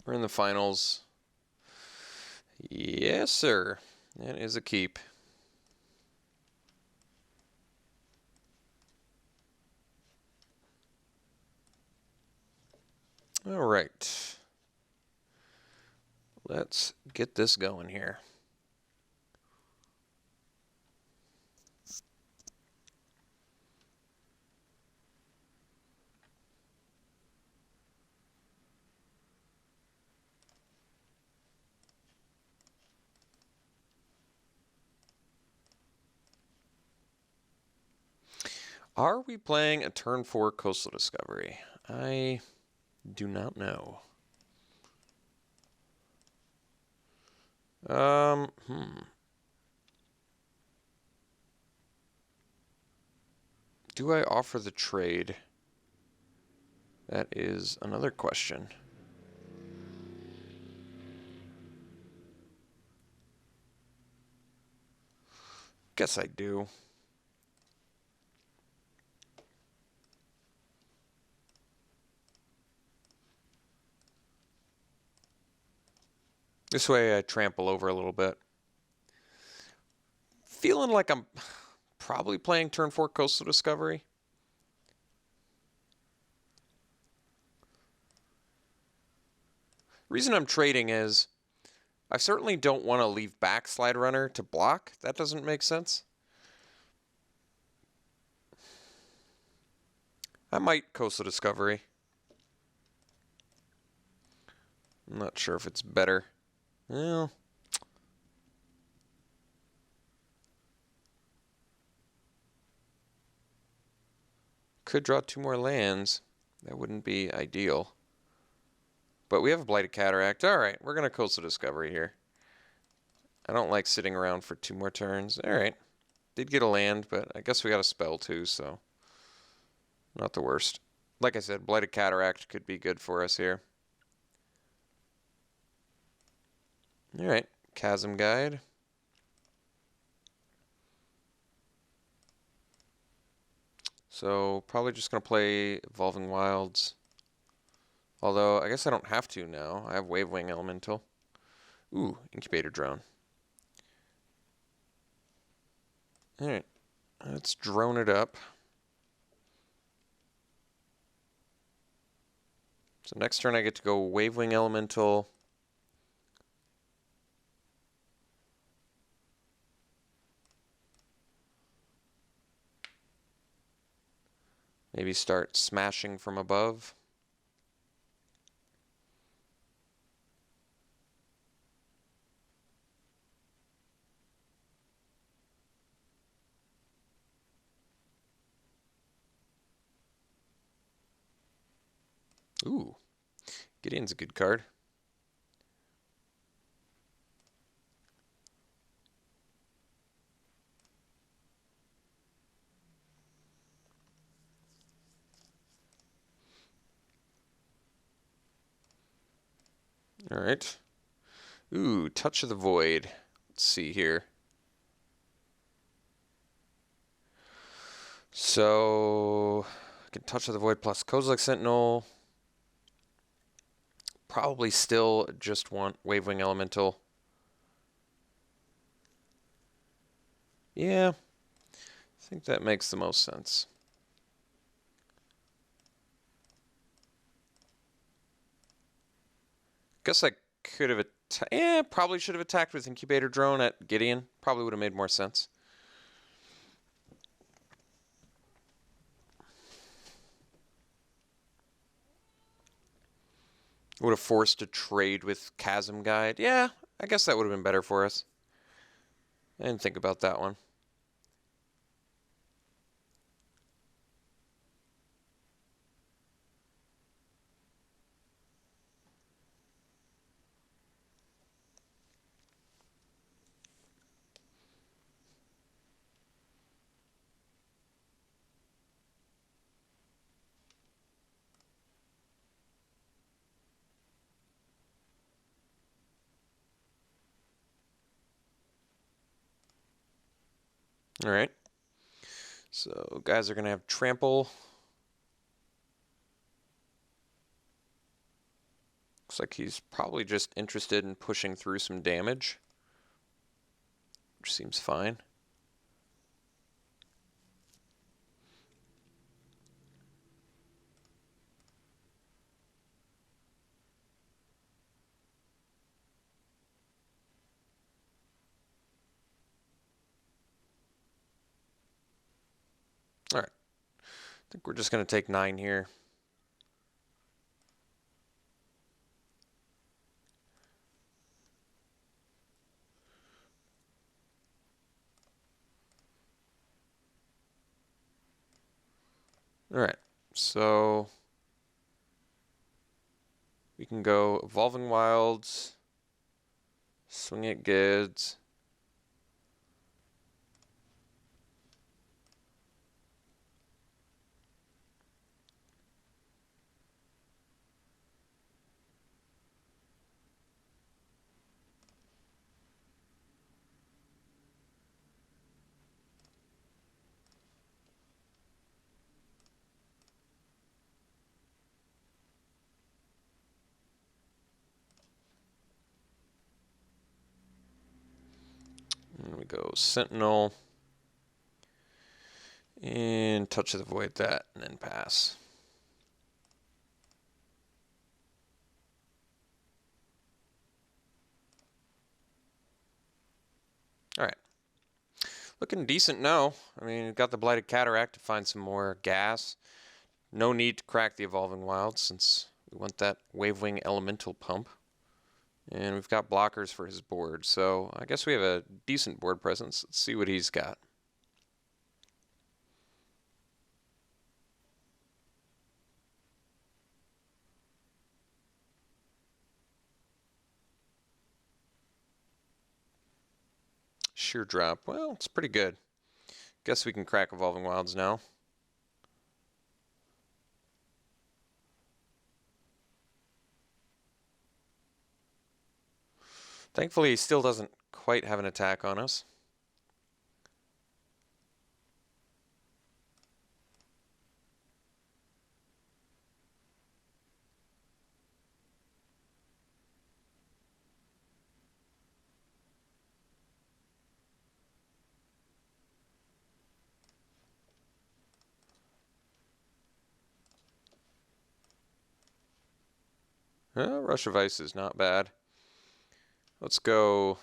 We're in the finals. Yes, sir. That is a keep. All right. Let's get this going here. Are we playing a turn 4 Coastal Discovery? I do not know. Do I offer the trade? That is another question. Guess I do. This way I trample over a little bit. Feeling like I'm probably playing turn 4 Coastal Discovery. Reason I'm trading is I certainly don't want to leave back Slide Runner to block. That doesn't make sense. I might Coastal Discovery. I'm not sure if it's better. Well, could draw 2 more lands. That wouldn't be ideal. But we have a Blighted Cataract. All right, we're going to Coastal Discovery here. I don't like sitting around for 2 more turns. All right. Did get a land, but I guess we got a spell too, so not the worst. Like I said, Blighted Cataract could be good for us here. All right, Chasm Guide. So probably just going to play Evolving Wilds. Although, I guess I don't have to now. I have Wavewing Elemental. Ooh, Incubator Drone. Alright, let's drone it up. So next turn I get to go Wavewing Elemental. Maybe start smashing from above. Ooh, Gideon's a good card. All right. Ooh, Touch of the Void. Let's see here. So I can Touch of the Void plus Kozilek Sentinel. Probably still just want Wavewing Elemental. Yeah, I think that makes the most sense. Guess I could have probably should have attacked with Incubator Drone at Gideon. Probably would have made more sense. Would have forced a trade with Chasm Guide. Yeah, I guess that would have been better for us. I didn't think about that one. All right. So guys are going to have Trample. Looks like he's probably just interested in pushing through some damage, which seems fine. All right. I think we're just going to take 9 here. All right. So we can go Evolving Wilds, swing at Gids. And we go Sentinel. And Touch of the Void that, and then pass. All right. Looking decent now. I mean, got the Blighted Cataract to find some more gas. No need to crack the Evolving Wild since we want that Wavewing Elemental pump. And we've got blockers for his board, so I guess we have a decent board presence. Let's see what he's got. Sheer drop. Well, it's pretty good. Guess we can crack Evolving Wilds now. Thankfully, he still doesn't quite have an attack on us. Rush of Ice is not bad. Let's go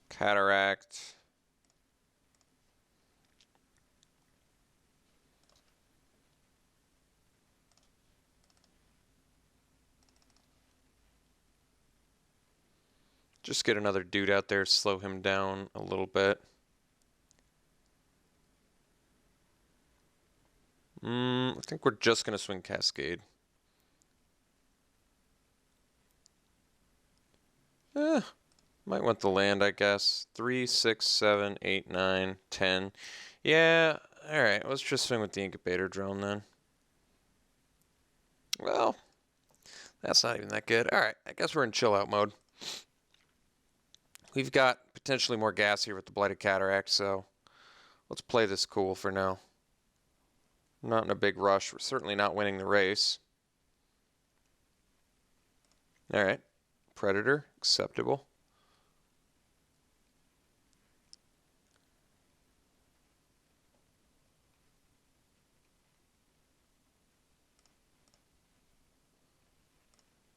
Cataract. Just get another dude out there, slow him down a little bit. I think we're just going to swing Cascade. Might want the land, I guess. 3, 6, 7, 8, 9, 10. Yeah, alright, let's just swing with the Incubator Drone then. Well, that's not even that good. Alright, I guess we're in chill out mode. We've got potentially more gas here with the Blighted Cataract, so let's play this cool for now. Not in a big rush. We're certainly not winning the race. Alright, Predator, acceptable.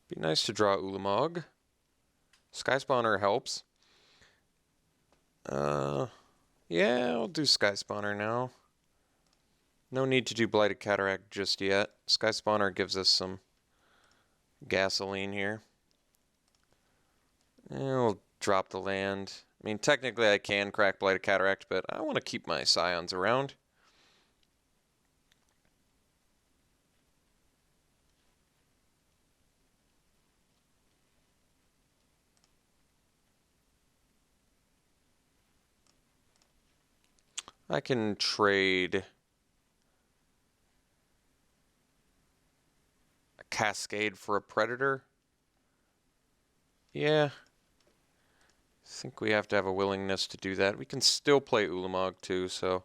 Be nice to draw Ulamog. Sky Spawner helps. Yeah, I'll do Sky Spawner now. No need to do Blighted Cataract just yet. Sky Spawner gives us some gasoline here. And we'll drop the land. I mean, technically I can crack Blighted Cataract, but I want to keep my Scions around. I can trade a Cascade for a Predator. Yeah. I think we have to have a willingness to do that. We can still play Ulamog too, so.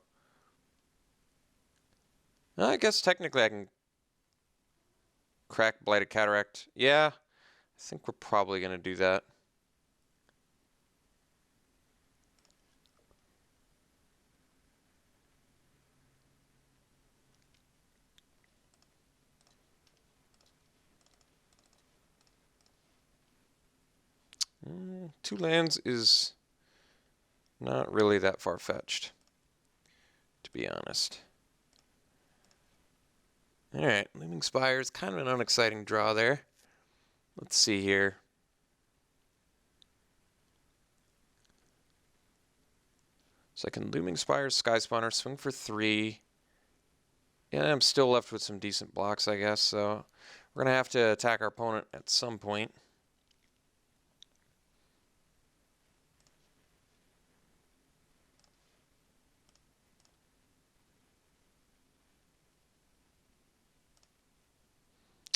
I guess technically I can crack Blighted Cataract. Yeah, I think we're probably going to do that. Two lands is not really that far-fetched, to be honest. Alright, Looming Spire is kind of an unexciting draw there. Let's see here. So I can Looming Spire, Sky Spawner, swing for 3. Yeah, I'm still left with some decent blocks, I guess, so we're going to have to attack our opponent at some point.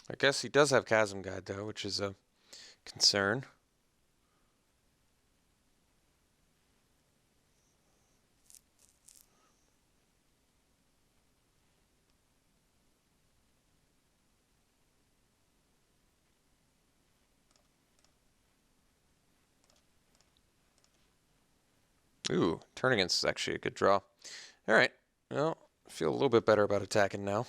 I guess he does have Chasm Guide, though, which is a concern. Ooh, Turn Against is actually a good draw. Alright, well, I feel a little bit better about attacking now.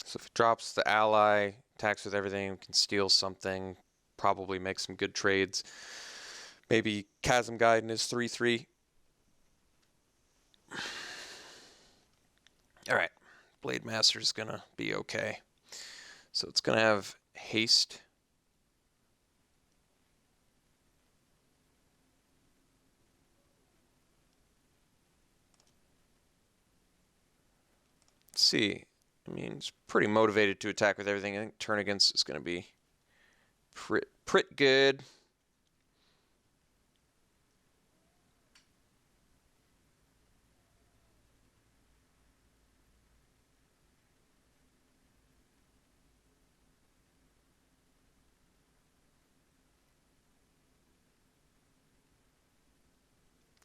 So if it drops the ally, attacks with everything, can steal something, probably make some good trades. Maybe Chasm Guide in his 3/3. Alright, Blade Master is going to be okay. So it's going to have haste. Let's see. I mean, it's pretty motivated to attack with everything. I think Turn Against is going to be pretty good.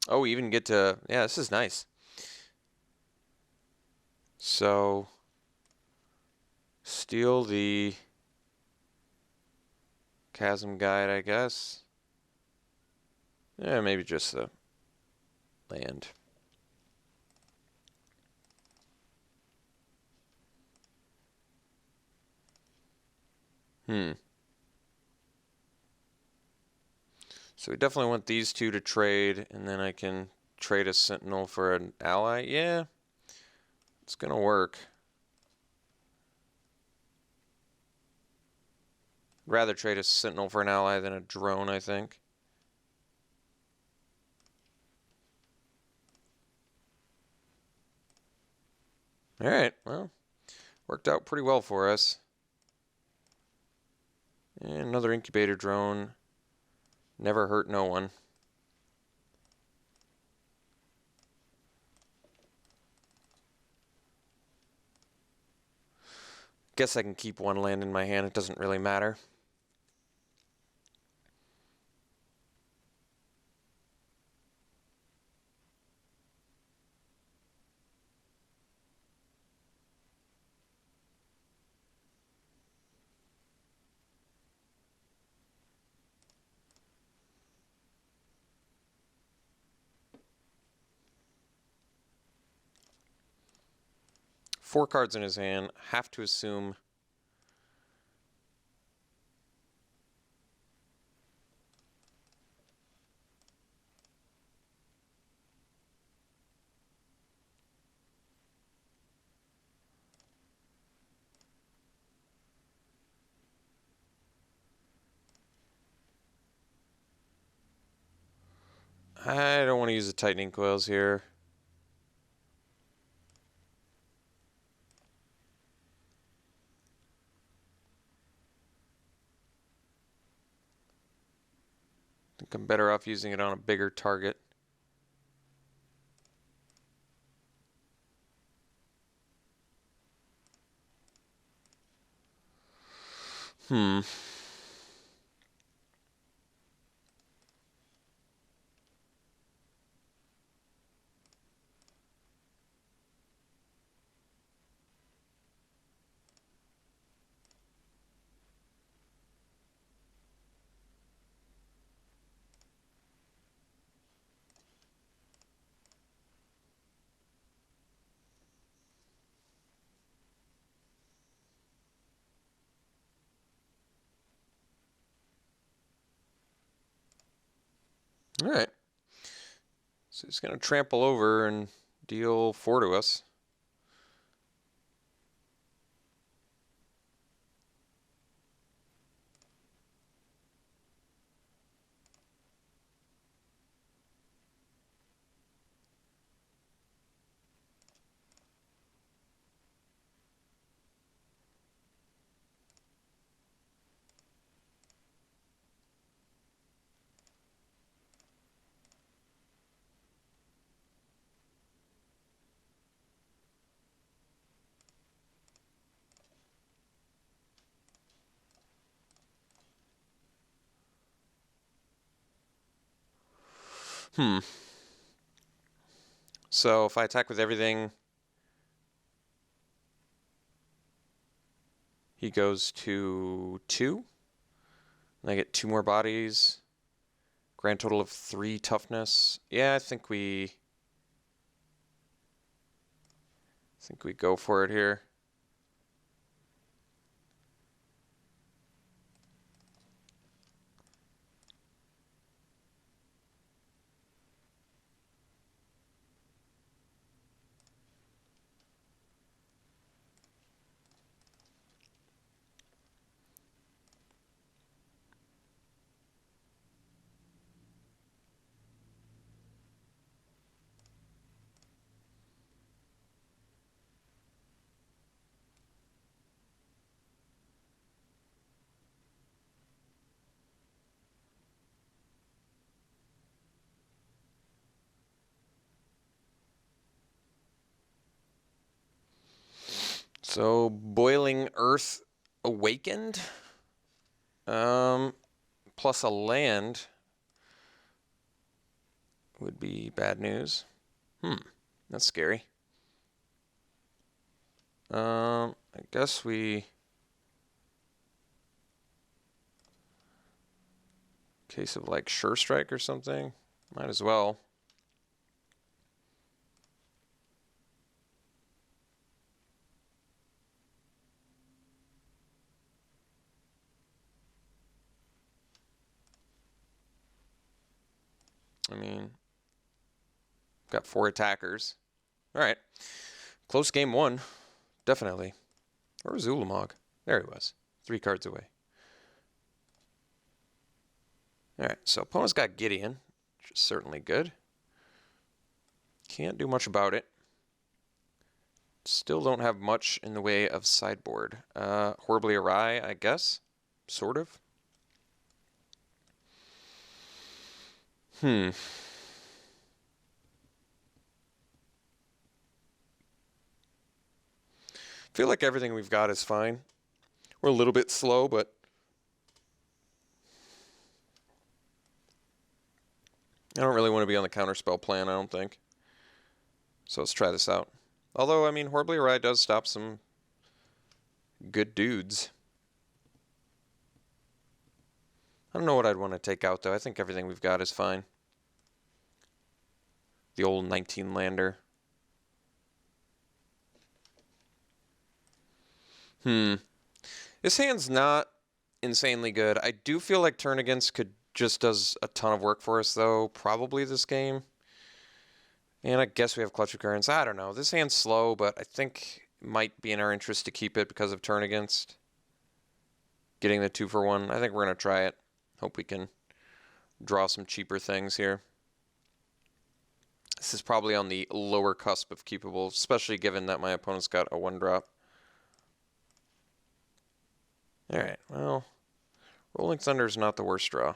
Oh, we even get to... Yeah, this is nice. So, steal the Chasm Guide, I guess. Yeah, maybe just the land. So we definitely want these two to trade, and then I can trade a Sentinel for an ally. Yeah, it's gonna work. Rather trade a Sentinel for an ally than a drone, I think. Alright, well, worked out pretty well for us. And another incubator drone. Never hurt no one. Guess I can keep one land in my hand. It doesn't really matter. Four cards in his hand. Have to assume... I don't want to use the tightening coils here. I think I'm better off using it on a bigger target. All right. So he's going to trample over and deal 4 to us. So if I attack with everything, he goes to 2. And I get 2 more bodies. Grand total of 3 toughness. Yeah, I think we go for it here. So Boiling Earth Awakened, plus a land would be bad news. That's scary. I guess we... Case of like Sure Strike or something? Might as well. I mean, got 4 attackers. All right. Close game 1. Definitely. Where was Ulamog? There he was. 3 cards away. All right, so opponent's got Gideon, which is certainly good. Can't do much about it. Still don't have much in the way of sideboard. Horribly Awry, I guess. Sort of. Feel like everything we've got is fine. We're a little bit slow, but I don't really want to be on the counterspell plan, I don't think. So let's try this out. Although, I mean, Horribly Awry does stop some good dudes. I don't know what I'd want to take out, though. I think everything we've got is fine. The old 19-lander. This hand's not insanely good. I do feel like Turn Against just does a ton of work for us, though. Probably this game. And I guess we have Clutch Recurrence. I don't know. This hand's slow, but I think it might be in our interest to keep it because of Turn Against. Getting the 2-for-1. I think we're going to try it. Hope we can draw some cheaper things here. This is probably on the lower cusp of keepable, especially given that my opponent's got a 1-drop. Alright, well, Rolling Thunder is not the worst draw.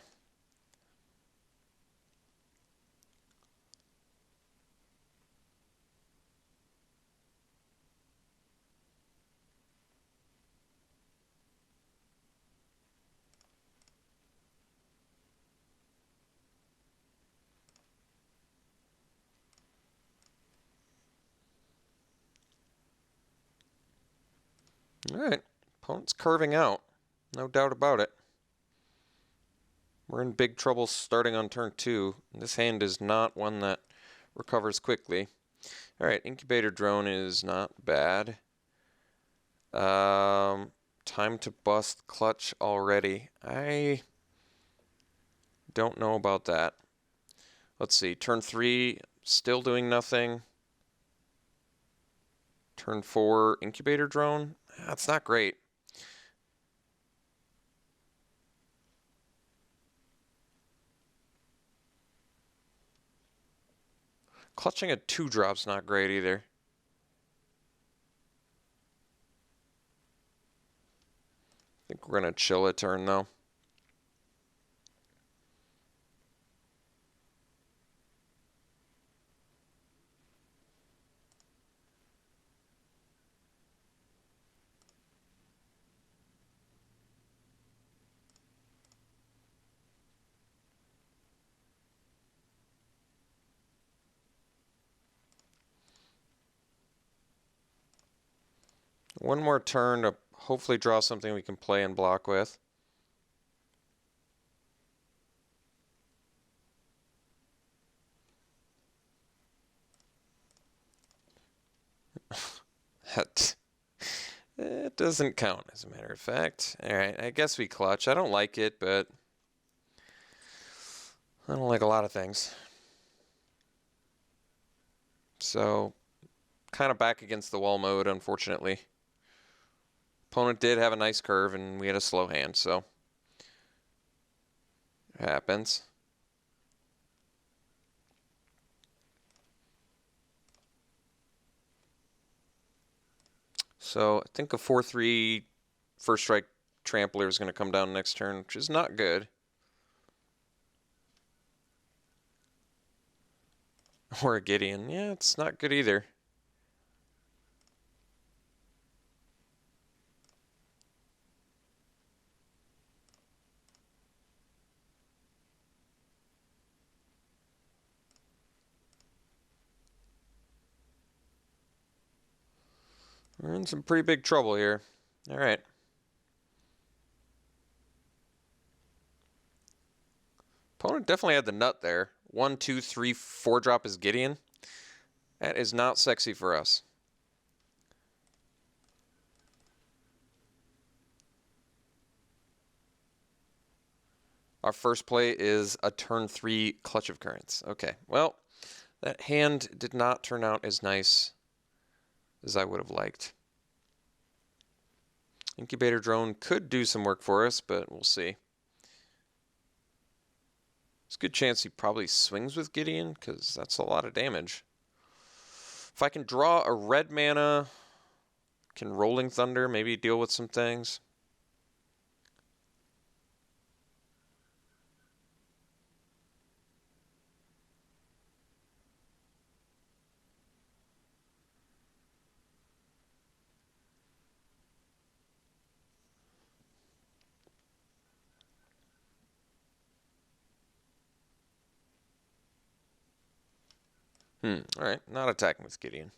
Alright, opponent's curving out. No doubt about it. We're in big trouble starting on turn 2. This hand is not one that recovers quickly. Alright, Incubator Drone is not bad. Time to bust Clutch already. I don't know about that. Let's see, turn 3, still doing nothing. Turn 4, incubator drone. That's not great. Clutching a 2-drop's not great either. I think we're going to chill a turn though. One more turn to hopefully draw something we can play and block with. It doesn't count, as a matter of fact. Alright, I guess we clutch. I don't like it, but I don't like a lot of things. So, kind of back against the wall mode, unfortunately. Opponent did have a nice curve, and we had a slow hand, so it happens. So, I think a 4-3 first strike trampler is going to come down next turn, which is not good. Or a Gideon. Yeah, it's not good either. We're in some pretty big trouble here. All right. Opponent definitely had the nut there. 1, 2, 3, 4 drop is Gideon. That is not sexy for us. Our first play is a turn 3 Clutch of Currents. Okay, well, that hand did not turn out as nice as I would have liked. Incubator Drone could do some work for us, but we'll see. There's a good chance he probably swings with Gideon, because that's a lot of damage. If I can draw a red mana, can Rolling Thunder maybe deal with some things. Alright, not attacking with Gideon.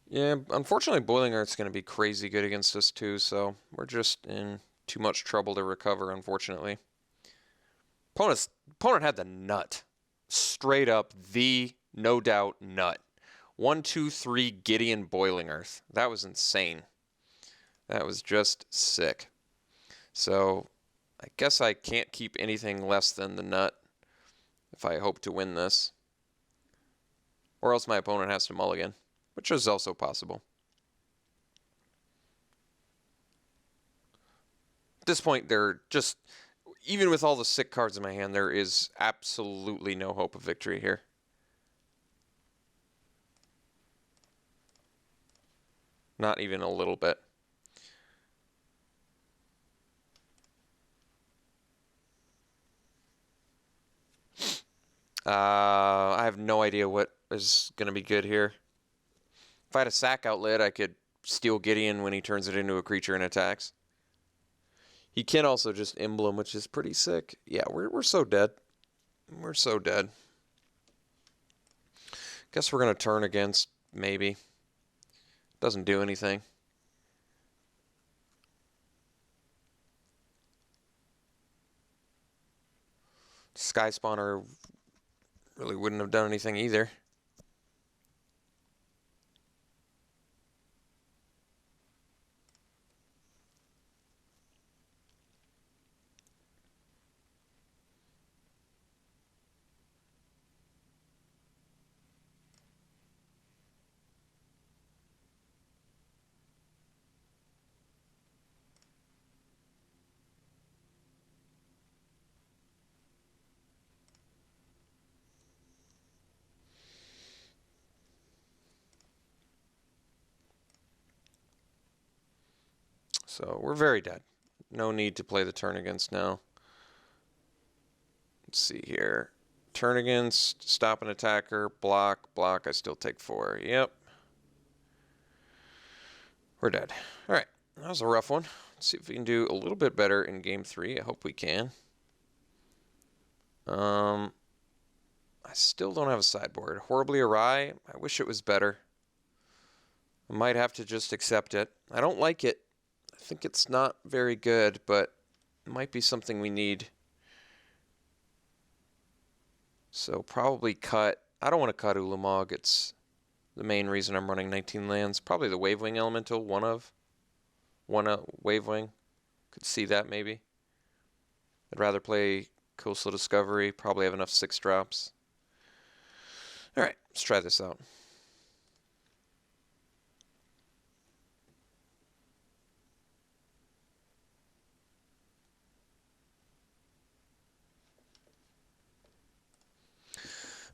Yeah, unfortunately Boiling Earth's going to be crazy good against us too, so we're just in too much trouble to recover, unfortunately. Opponent had the nut. Straight up, the no doubt nut. 1, 2, 3 Gideon Boiling Earth. That was insane. That was just sick. So, I guess I can't keep anything less than the nut if I hope to win this. Or else my opponent has to mulligan, which is also possible. At this point, they're just, even with all the sick cards in my hand, there is absolutely no hope of victory here. Not even a little bit. I have no idea what is going to be good here. If I had a sack outlet, I could steal Gideon when he turns it into a creature and attacks. He can also just emblem, which is pretty sick. Yeah, we're so dead. We're so dead. Guess we're going to turn against, maybe. Doesn't do anything. Sky Spawner really wouldn't have done anything either. So we're very dead. No need to play the turn against now. Let's see here. Turn against, stop an attacker, block, block, I still take 4. Yep. We're dead. Alright, that was a rough one. Let's see if we can do a little bit better in game 3. I hope we can. I still don't have a sideboard. Horribly awry. I wish it was better. I might have to just accept it. I don't like it. I think it's not very good, but it might be something we need. So probably cut. I don't want to cut Ulamog. It's the main reason I'm running 19 lands. Probably the Wavewing Elemental, one Wavewing. Could see that maybe. I'd rather play Coastal Discovery. Probably have enough 6 drops. Alright, let's try this out.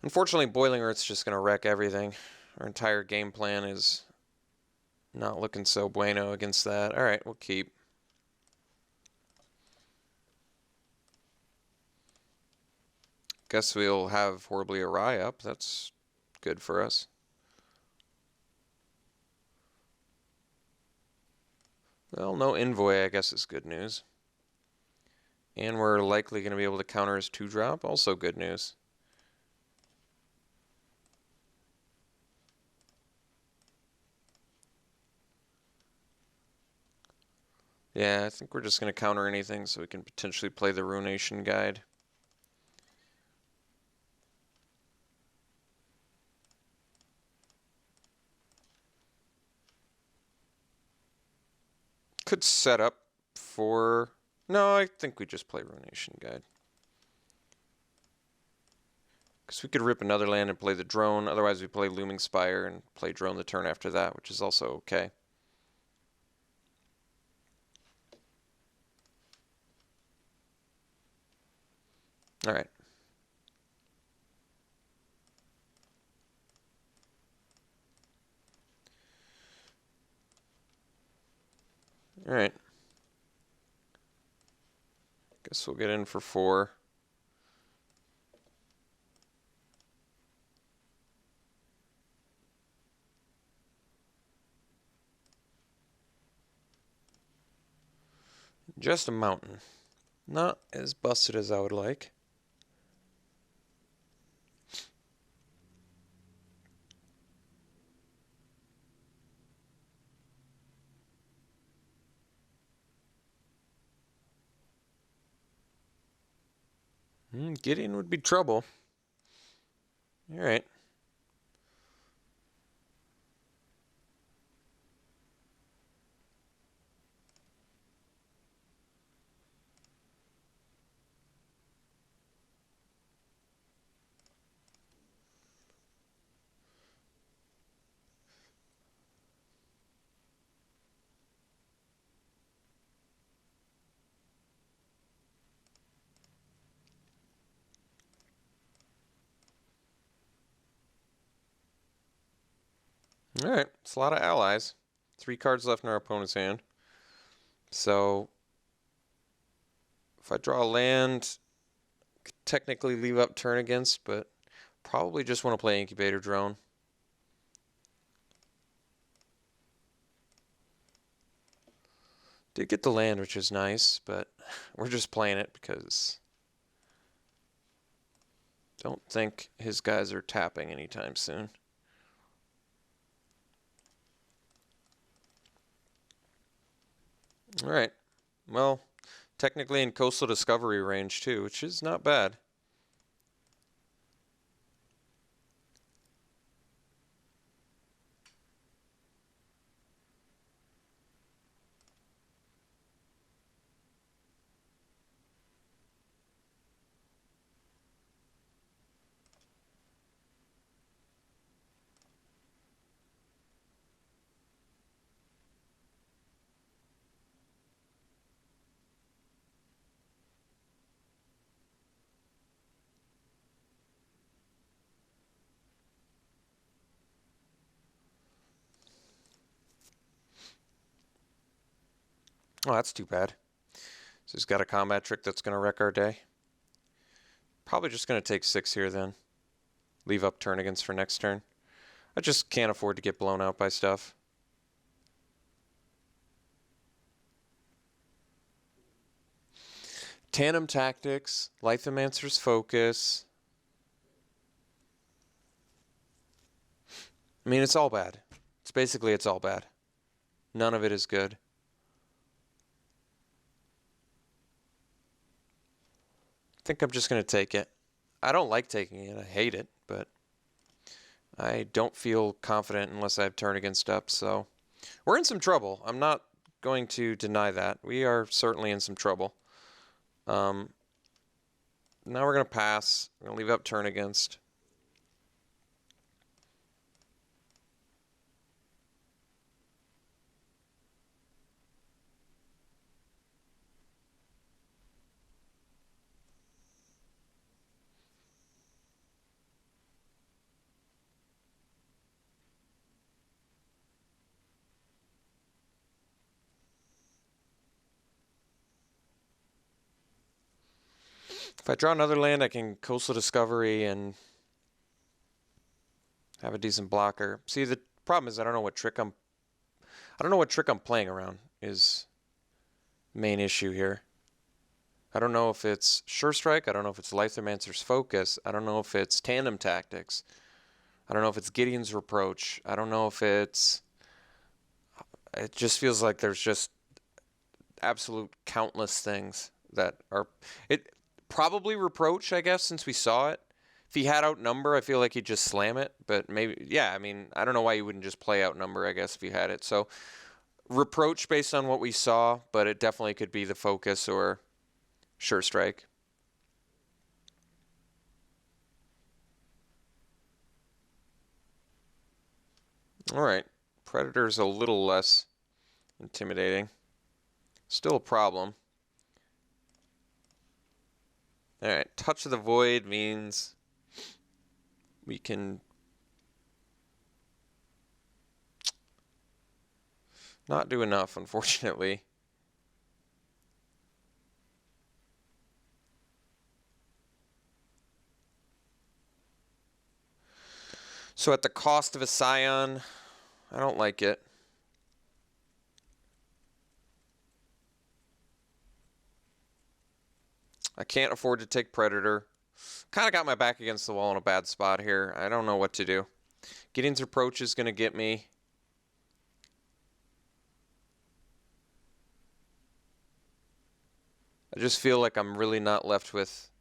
Unfortunately, Boiling Earth's just going to wreck everything. Our entire game plan is not looking so bueno against that. Alright, we'll keep. Guess we'll have Horribly Awry up. That's good for us. Well, no Envoy, I guess, is good news. And we're likely going to be able to counter his 2-drop. Also good news. Yeah, I think we're just going to counter anything so we can potentially play the Ruination Guide. Could set up for... No, I think we just play Ruination Guide. Because we could rip another land and play the Drone. Otherwise, we play Looming Spire and play Drone the turn after that, which is also okay. Alright. Alright. Guess we'll get in for 4. Just a mountain. Not as busted as I would like. Gideon would be trouble. Alright. Alright, it's a lot of allies. 3 cards left in our opponent's hand. So, if I draw a land, I could technically leave up turn against, but probably just want to play Incubator Drone. Did get the land, which is nice, but we're just playing it because don't think his guys are tapping anytime soon. Alright, well, technically in Coastal Discovery range too, which is not bad. Oh, that's too bad. So he's got a combat trick that's going to wreck our day. Probably just going to take 6 here then. Leave up turn against for next turn. I just can't afford to get blown out by stuff. Tandem Tactics, Lithomancer's Focus. I mean, it's all bad. It's all bad. None of it is good. I think I'm just going to take it. I don't like taking it. I hate it, but I don't feel confident unless I have turn against up, so we're in some trouble. I'm not going to deny that. We are certainly in some trouble. Now we're going to pass. We're going to leave up turn against. If I draw another land, I can Coastal Discovery and have a decent blocker. See, the problem is I don't know what trick I'm playing around is main issue here. I don't know if it's Sure Strike, I don't know if it's Lithomancer's Focus, I don't know if it's Tandem Tactics, I don't know if it's Gideon's Reproach, I don't know if it just feels like there's just absolute countless things that are probably Reproach, I guess, since we saw it. If he had Outnumber, I feel like he'd just slam it, but maybe, yeah, I mean, I don't know why you wouldn't just play Outnumber, I guess, if you had it. So, Reproach based on what we saw, but it definitely could be the Focus or Sure Strike. All right, Predator's a little less intimidating. Still a problem. All right, Touch of the Void means we can not do enough, unfortunately. So at the cost of a Scion, I don't like it. I can't afford to take Predator. Kind of got my back against the wall in a bad spot here. I don't know what to do. Gideon's Approach is going to get me. I just feel like I'm really not left with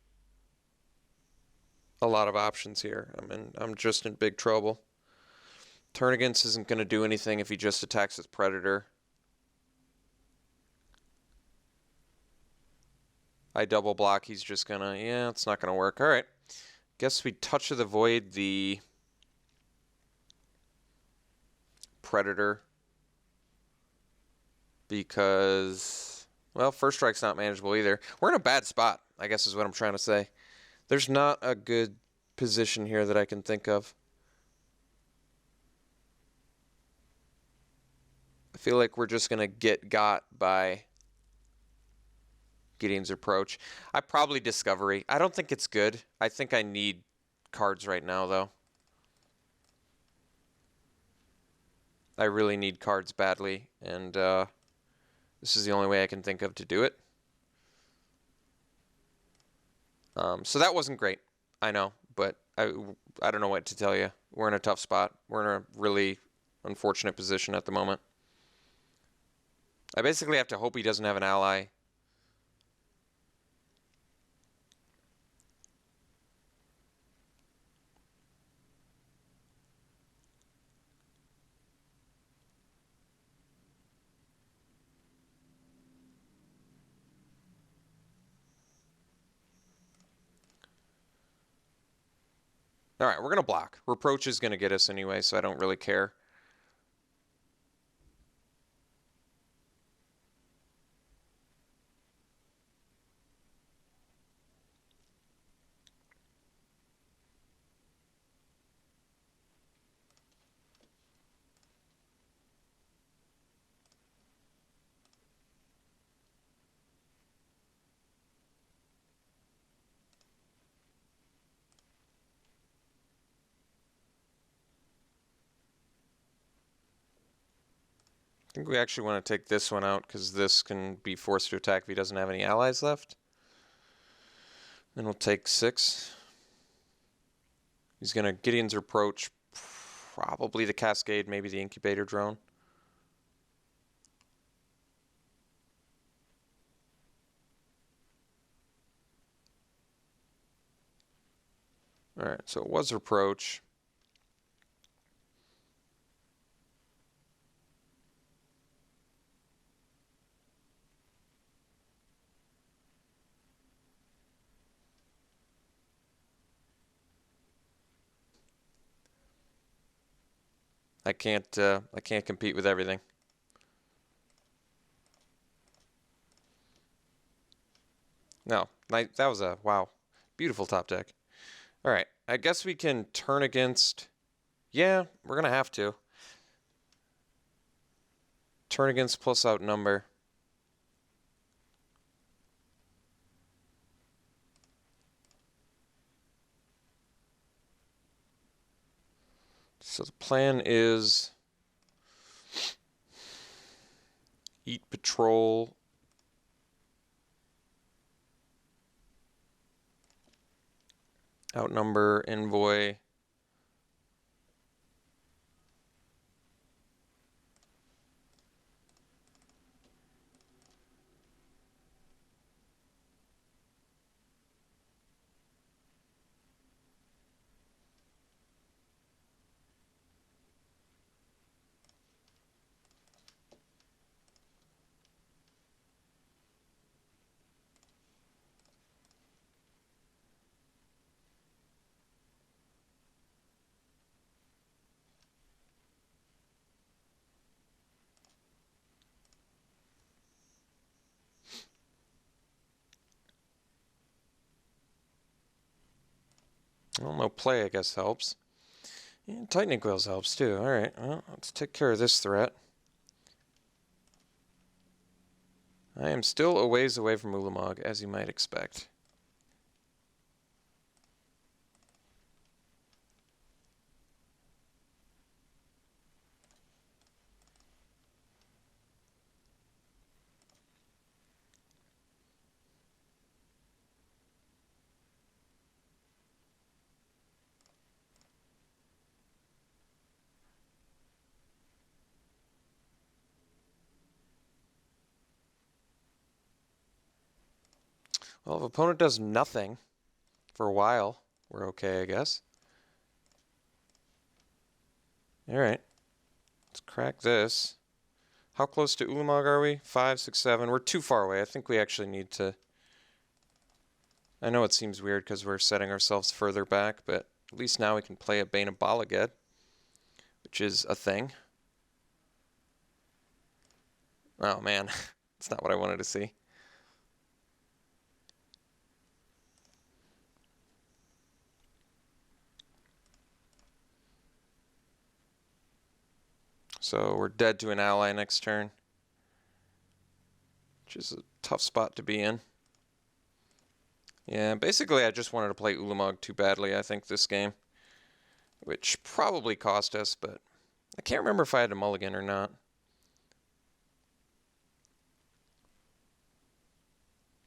a lot of options here. I'm just in big trouble. Turn against isn't going to do anything if he just attacks with Predator. I double block, he's just going to, yeah, it's not going to work. All right. Guess we Touch of the Void the Predator because, well, First Strike's not manageable either. We're in a bad spot, I guess is what I'm trying to say. There's not a good position here that I can think of. I feel like we're just going to get got by Gideon's Approach. I probably Discovery. I don't think it's good. I think I need cards right now, though. I really need cards badly, and this is the only way I can think of to do it. So that wasn't great, I know, but I don't know what to tell you. We're in a tough spot. We're in a really unfortunate position at the moment. I basically have to hope he doesn't have an ally. All right, we're going to block. Reproach is going to get us anyway, so I don't really care. think we actually want to take this one out because this can be forced to attack if he doesn't have any allies left. Then we'll take 6. He's going to Gideon's Reproach, probably the Cascade, maybe the Incubator Drone. Alright, so it was Reproach. I can't compete with everything. No, that was a wow, beautiful top deck. All right, I guess we can turn against. Yeah, we're gonna have to turn against plus outnumber. So the plan is eat patrol. Outnumber envoy. Well, no play, I guess, helps. Yeah, tightening coils helps too. All right, well, let's take care of this threat. I am still a ways away from Ulamog, as you might expect. Well, if opponent does nothing for a while, we're okay, I guess. All right, let's crack this. How close to Ulamog are we? 5, 6, 7. We're too far away. I think we actually need to... I know it seems weird because we're setting ourselves further back, but at least now we can play a Bane of Balaged, which is a thing. Oh man, it's not what I wanted to see. So we're dead to an ally next turn, which is a tough spot to be in. Yeah, basically I just wanted to play Ulamog too badly, I think, this game, which probably cost us, but I can't remember if I had a mulligan or not.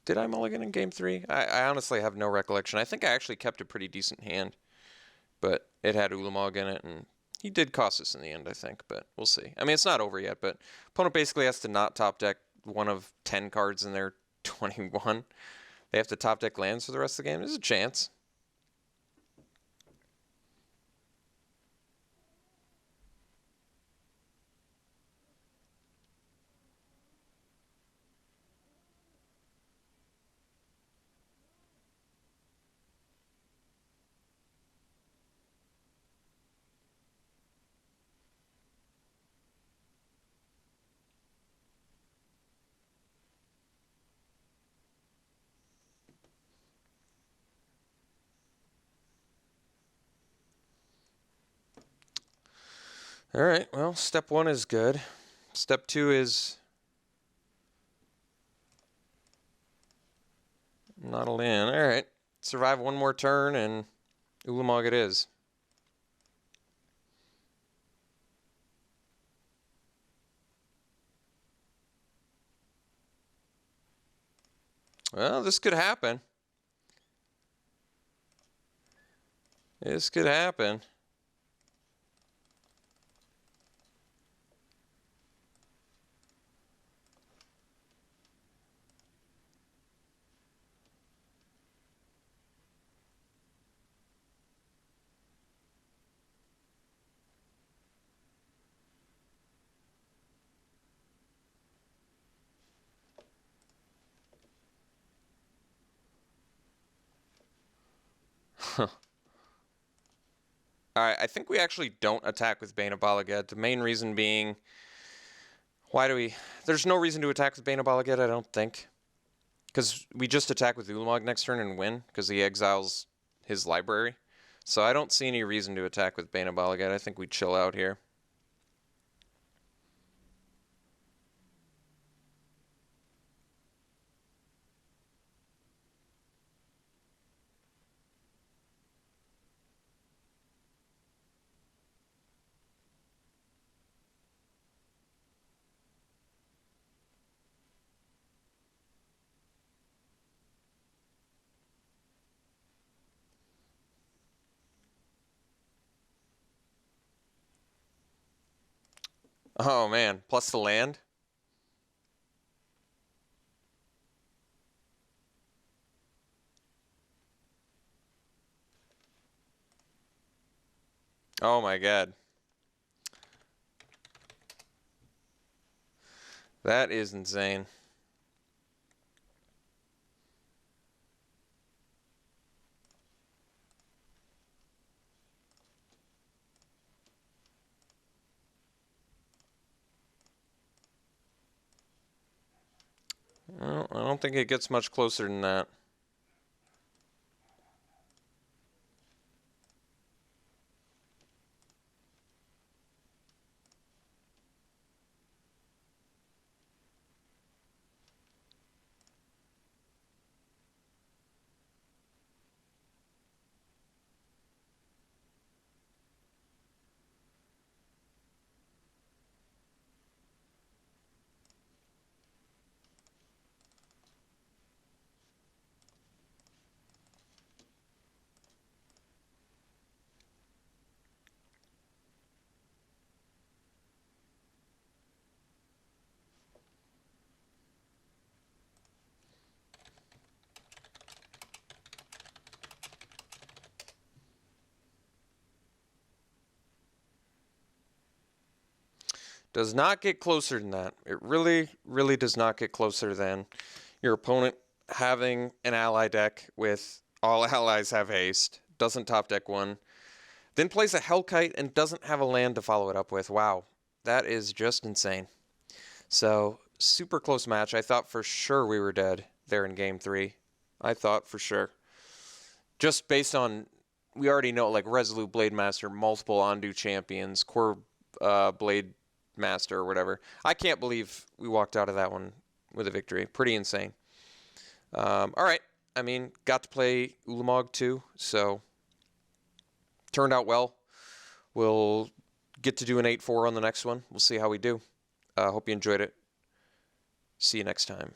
Did I mulligan in game 3? I honestly have no recollection. I think I actually kept a pretty decent hand, but it had Ulamog in it, and he did cost us in the end, I think, but we'll see. I mean, it's not over yet, but opponent basically has to not top deck one of 10 cards in their 21. They have to top deck lands for the rest of the game. There's a chance. All right, well, step 1 is good. Step 2 is not a land. All right, survive one more turn, and Ulamog it is. Well, this could happen. This could happen. Alright, I think we actually don't attack with Bane of Balagad. The main reason being, why do we... There's no reason to attack with Bane of Balagad, I don't think. Because we just attack with Ulamog next turn and win, because he exiles his library. So I don't see any reason to attack with Bane of Balagad. I think we chill out here. Oh man, plus the land? Oh my god. That is insane. Well, I don't think it gets much closer than that. Does not get closer than that. It really, really does not get closer than your opponent having an ally deck with all allies have haste, doesn't top deck one, then plays a Hellkite and doesn't have a land to follow it up with. Wow, that is just insane. So, super close match. I thought for sure we were dead there in game 3. I thought for sure. Just based on, we already know, like Resolute Blade Master, multiple Ondu champions, Core Blade Master or whatever. I can't believe we walked out of that one with a victory. Pretty insane. All right. I mean, got to play Ulamog too, so turned out well. We'll get to do an 8-4 on the next one. We'll see how we do. Hope you enjoyed it. See you next time.